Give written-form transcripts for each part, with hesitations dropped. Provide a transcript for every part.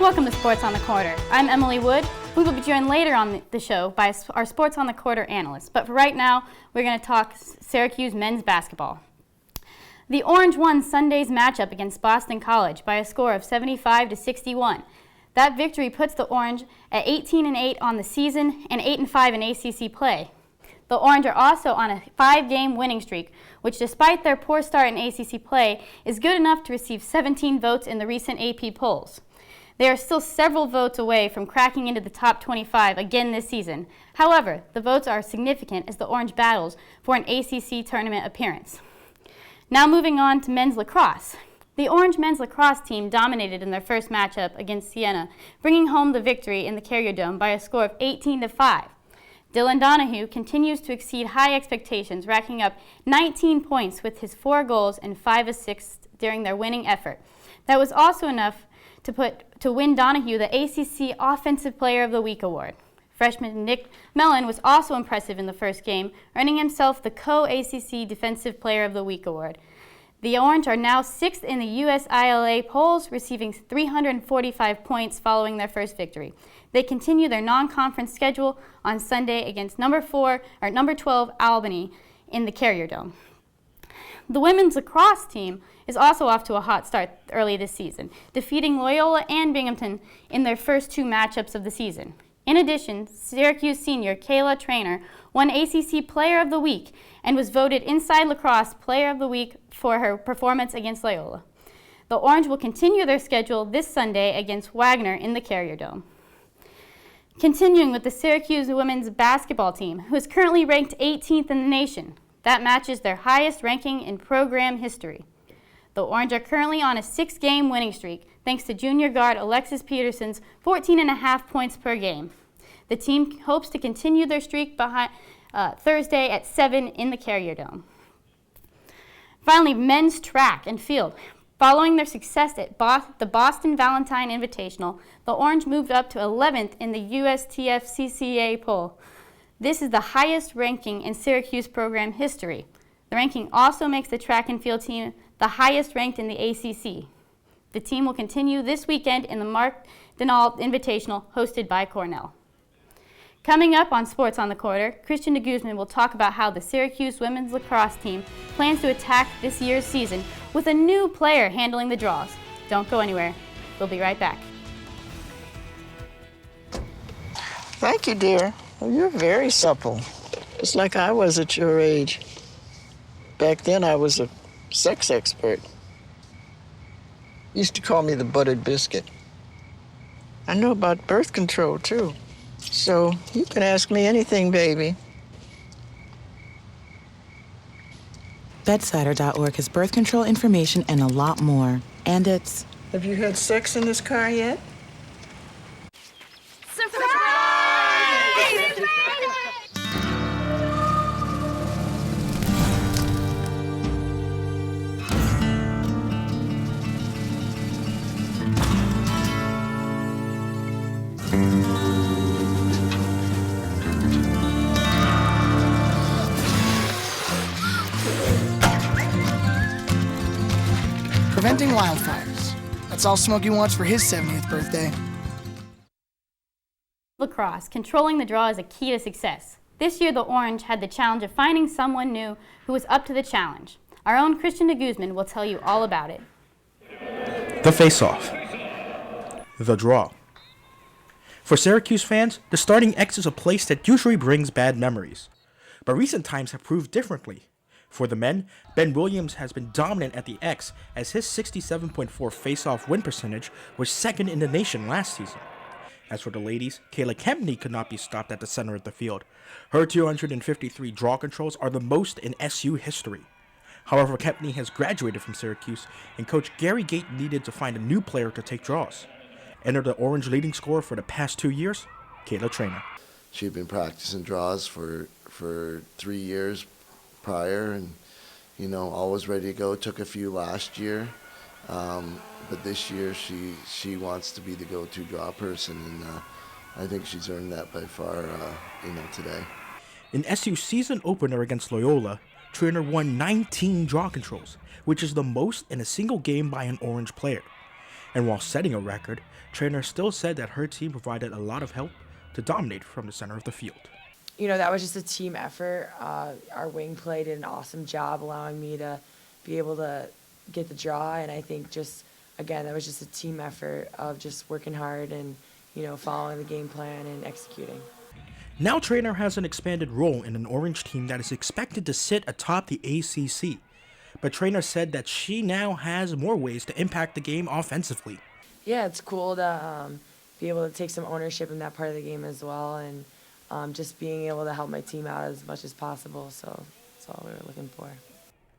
Welcome to Sports on the Quarter. I'm Emily Wood. We will be joined later on the show by our Sports on the Quarter analyst. But for right now, we're going to talk Syracuse men's basketball. The Orange won Sunday's matchup against Boston College by a score of 75-61. That victory puts the Orange at 18-8 on the season and 8-5 in ACC play. The Orange are also on a 5-game winning streak, which despite their poor start in ACC play, is good enough to receive 17 votes in the recent AP polls. They are still several votes away from cracking into the top 25 again this season. However, the votes are significant as the Orange battles for an ACC tournament appearance. Now moving on to men's lacrosse. The Orange men's lacrosse team dominated in their first matchup against Siena, bringing home the victory in the Carrier Dome by a score of 18-5. Dylan Donahue continues to exceed high expectations, racking up 19 points with his 4 goals and 5 assists during their winning effort. That was also enough to win Donahue the ACC Offensive Player of the Week award. Freshman Nick Mellon was also impressive in the first game, earning himself the co-ACC Defensive Player of the Week award. The Orange are now 6th in the USILA polls, receiving 345 points following their first victory. They continue their non-conference schedule on Sunday against number 12 Albany in the Carrier Dome. The women's lacrosse team is also off to a hot start early this season, defeating Loyola and Binghamton in their first 2 matchups of the season. In addition, Syracuse senior Kayla Traynor won ACC Player of the Week and was voted Inside Lacrosse Player of the Week for her performance against Loyola. The Orange will continue their schedule this Sunday against Wagner in the Carrier Dome. Continuing with the Syracuse women's basketball team, who is currently ranked 18th in the nation. That matches their highest ranking in program history. The Orange are currently on a 6-game winning streak, thanks to junior guard Alexis Peterson's 14.5 points per game. The team hopes to continue their streak Thursday at 7 in the Carrier Dome. Finally, men's track and field. Following their success at the Boston Valentine Invitational, the Orange moved up to 11th in the USTF CCA poll. This is the highest ranking in Syracuse program history. The ranking also makes the track and field team the highest ranked in the ACC. The team will continue this weekend in the Mark Denault Invitational hosted by Cornell. Coming up on Sports on the Quarter, Christian de Guzman will talk about how the Syracuse women's lacrosse team plans to attack this year's season with a new player handling the draws. Don't go anywhere. We'll be right back. Thank you, dear. Oh, you're very supple, just like I was at your age. Back then, I was a sex expert. Used to call me the buttered biscuit. I know about birth control, too. So you can ask me anything, baby. BEDSDER.org has birth control information and a lot more. And it's... Have you had sex in this car yet? Preventing wildfires. That's all Smokey wants for his 70th birthday. Lacrosse, controlling the draw is a key to success. This year, the Orange had the challenge of finding someone new who was up to the challenge. Our own Christian de Guzman will tell you all about it. The face-off. The draw. For Syracuse fans, the starting X is a place that usually brings bad memories. But recent times have proved differently. For the men, Ben Williams has been dominant at the X as his 67.4 face-off win percentage was second in the nation last season. As for the ladies, Kayla Kempney could not be stopped at the center of the field. Her 253 draw controls are the most in SU history. However, Kempney has graduated from Syracuse, and Coach Gary Gate needed to find a new player to take draws. Enter the Orange leading scorer for the past 2 years, Kayla Traynor. She'd been practicing draws for 3 years prior, and always ready to go. Took a few last year, but this year she wants to be the go-to draw person, and I think she's earned that by far today. In SU's season opener against Loyola, Traynor won 19 draw controls, which is the most in a single game by an Orange player. And while setting a record, trainer still said that her team provided a lot of help to dominate from the center of the field. You know, that was just a team effort. Our wing play did an awesome job allowing me to be able to get the draw, and I think just, again, that was just a team effort of just working hard and, you know, following the game plan and executing. Now trainer has an expanded role in an Orange team that is expected to sit atop the ACC. But trainer said that she now has more ways to impact the game offensively. Yeah, it's cool to be able to take some ownership in that part of the game as well, and just being able to help my team out as much as possible. So that's all we were looking for.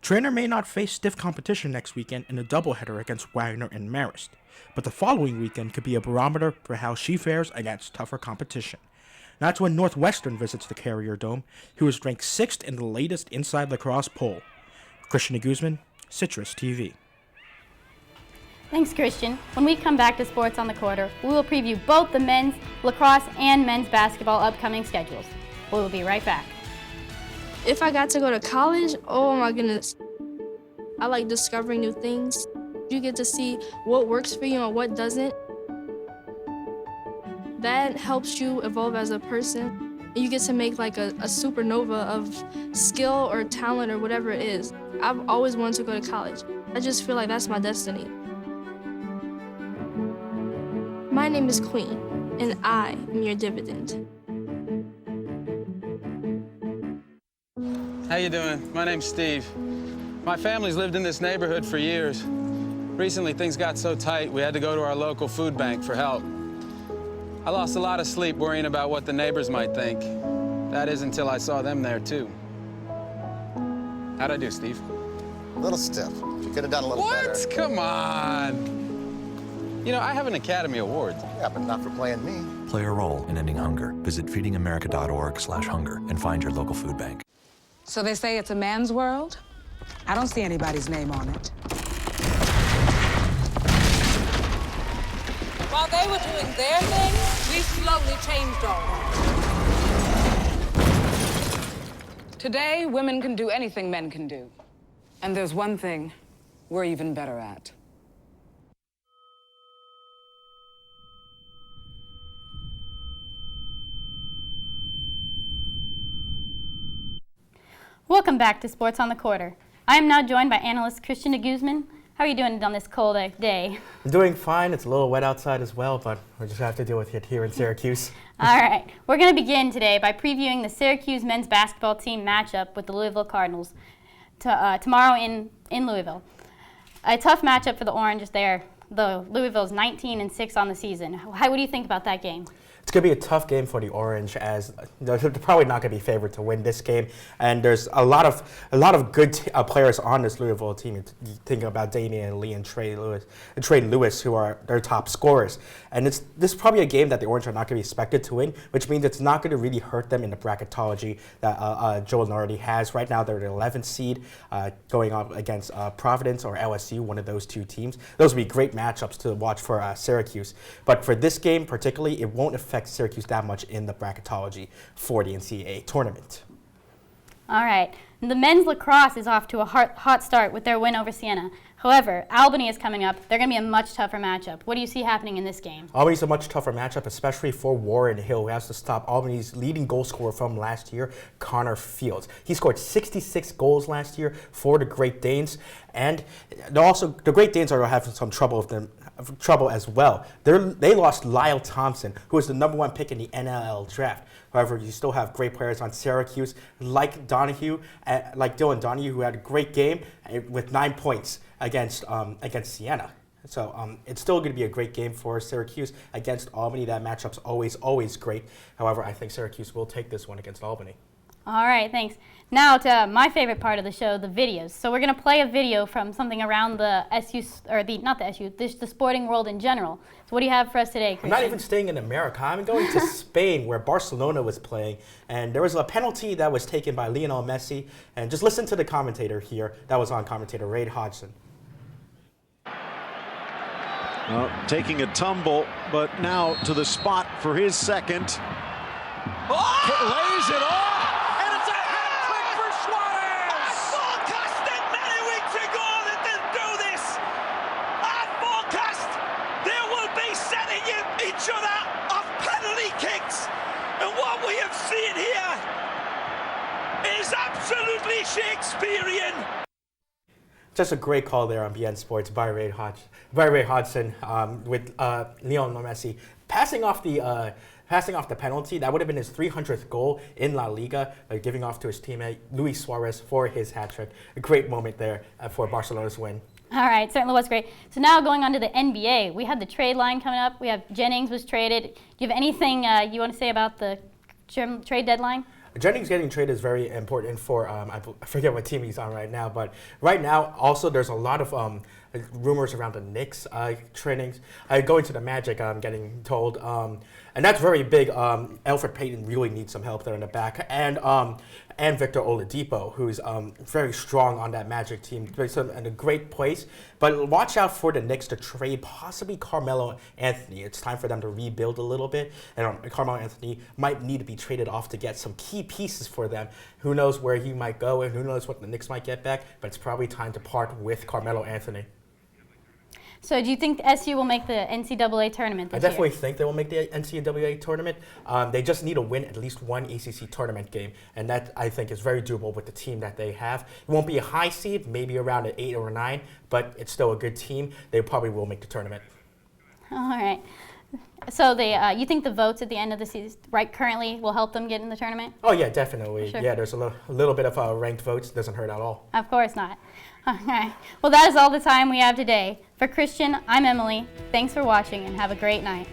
Trainer may not face stiff competition next weekend in a doubleheader against Wagner and Marist, but the following weekend could be a barometer for how she fares against tougher competition. That's when Northwestern visits the Carrier Dome, who is ranked 6th in the latest Inside Lacrosse poll. Christian Guzman, CitrusTV. Thanks, Christian. When we come back to Sports on the Quarter, we will preview both the men's lacrosse and men's basketball upcoming schedules. We will be right back. If I got to go to college, oh my goodness. I like discovering new things. You get to see what works for you and what doesn't. That helps you evolve as a person. You get to make like a supernova of skill or talent or whatever it is. I've always wanted to go to college. I just feel like that's my destiny. My name is Queen, and I am your dividend. How you doing? My name's Steve. My family's lived in this neighborhood for years. Recently, things got so tight, we had to go to our local food bank for help. I lost a lot of sleep worrying about what the neighbors might think. That is until I saw them there, too. How'd I do, Steve? A little stiff. You could have done a little better. What? Come on. You know, I have an Academy Award. Yeah, but not for playing me. Play a role in ending hunger. Visit feedingamerica.org/hunger and find your local food bank. So they say it's a man's world? I don't see anybody's name on it. While they were doing their thing, we slowly changed ours. Today, women can do anything men can do. And there's one thing we're even better at. Welcome back to Sports on the Quarter. I am now joined by analyst Christian Guzman. How are you doing on this cold day? I'm doing fine. It's a little wet outside as well, but we just have to deal with it here in Syracuse. All right. We're going to begin today by previewing the Syracuse men's basketball team matchup with the Louisville Cardinals tomorrow in Louisville. A tough matchup for the Orange there. The Louisville's 19-6 on the season. What do you think about that game? It's going to be a tough game for the Orange, as they're probably not going to be favored to win this game. And there's a lot of good players on this Louisville team. You think about Damian Lee and Trey Lewis, who are their top scorers. And this is probably a game that the Orange are not going to be expected to win, which means it's not going to really hurt them in the bracketology that Joel already has. Right now, they're the 11th seed going up against Providence or LSU, one of those two teams. Those would be great matchups to watch for Syracuse. But for this game particularly, it won't affect Syracuse that much in the bracketology for the NCAA tournament. All right. The men's lacrosse is off to a hot start with their win over Siena. However, Albany is coming up. They're going to be a much tougher matchup. What do you see happening in this game? Albany's a much tougher matchup, especially for Warren Hill, who has to stop Albany's leading goal scorer from last year, Connor Fields. He scored 66 goals last year for the Great Danes, and the Great Danes are having some trouble as well. They lost Lyle Thompson, who was the #1 pick in the NLL draft. However, you still have great players on Syracuse, like Dylan Donahue, who had a great game with 9 points against Siena. So it's still going to be a great game for Syracuse against Albany. That matchup's always great. However, I think Syracuse will take this one against Albany. All right, thanks. Now to my favorite part of the show, the videos. So we're going to play a video from something around the the sporting world in general. So what do you have for us today, Christian? I'm not even staying in America. I'm going to Spain, where Barcelona was playing, and there was a penalty that was taken by Lionel Messi. And just listen to the commentator here. That was on commentator Ray Hodgson. Well, taking a tumble, but now to the spot for his second. Lays it off! Shakespearean. Just a great call there on BN Sports by Ray Hodgson with Lionel Messi passing off the penalty. That would have been his 300th goal in La Liga, giving off to his teammate Luis Suarez for his hat trick. A great moment there for Barcelona's win. All right, certainly was great. So now going on to the NBA, we have the trade line coming up. We have Jennings was traded. Do you have anything you want to say about the trade deadline? Jennings getting traded is very important for, I forget what team he's on right now, but right now also there's a lot of rumors around the Knicks going to the Magic, I'm getting told. And that's very big. Elfrid Payton really needs some help there in the back. And Victor Oladipo, who's very strong on that Magic team, puts him in a great place. But watch out for the Knicks to trade possibly Carmelo Anthony. It's time for them to rebuild a little bit. And Carmelo Anthony might need to be traded off to get some key pieces for them. Who knows where he might go and who knows what the Knicks might get back. But it's probably time to part with Carmelo Anthony. So do you think SU will make the NCAA tournament this year? I definitely think they will make the NCAA tournament. They just need to win at least one ACC tournament game, and that, I think, is very doable with the team that they have. It won't be a high seed, maybe around an 8 or 9, but it's still a good team. They probably will make the tournament. All right. So you think the votes at the end of the season, right, currently will help them get in the tournament? Oh, yeah, definitely. Sure. Yeah, there's a little bit of ranked votes. Doesn't hurt at all. Of course not. Okay. Well, that is all the time we have today. For Christian, I'm Emily. Thanks for watching and have a great night.